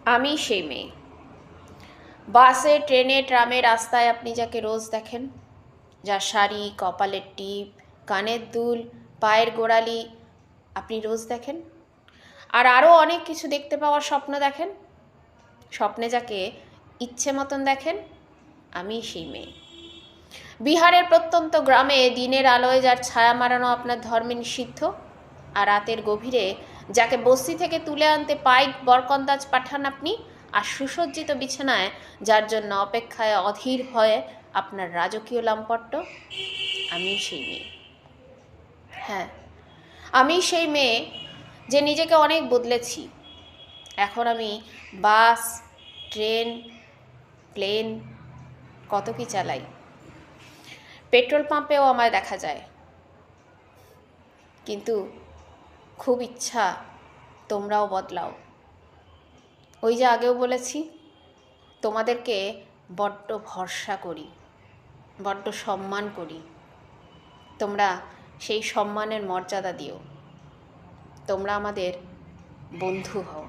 আমি সেই মেয়ে। বাসে, ট্রেনে, ট্রামে, রাস্তায় আপনি যাকে রোজ দেখেন, যার শাড়ি, কপালের টিপ, কানের দুল, পায়ের গোড়ালি আপনি রোজ দেখেন, আর আরও অনেক কিছু দেখতে পাওয়ার স্বপ্ন দেখেন, স্বপ্নে যাকে ইচ্ছে মতন দেখেন, আমি সেই মেয়ে। বিহারের প্রত্যন্ত গ্রামে দিনের আলোয় যার ছায়া মারানো আপনার ধর্মে নিষিদ্ধ, আর রাতের গভীরে যাকে বস্তি থেকে তুলে আনতে পাইক বরকন্দাজ পাঠান আপনি, আর সুসজ্জিত বিছানায় যার জন্য অপেক্ষায় অধীর হয় আপনার রাজকীয় লাম্পট্য, আমি সেই মেয়ে। হ্যাঁ, আমি সেই মেয়ে যে নিজেকে অনেক বদলেছি। এখন আমি বাস, ট্রেন, প্লেন কত কি চালাই। পেট্রোল পাম্পেও আমায় দেখা যায়। কিন্তু খুব ইচ্ছা তোমরাও বদলাও। ওই যে আগেও বলেছি, তোমাদেরকে বড্ড ভরসা করি, বড্ড সম্মান করি। তোমরা সেই সম্মানের মর্যাদা দিও। তোমরা আমাদের বন্ধু হও।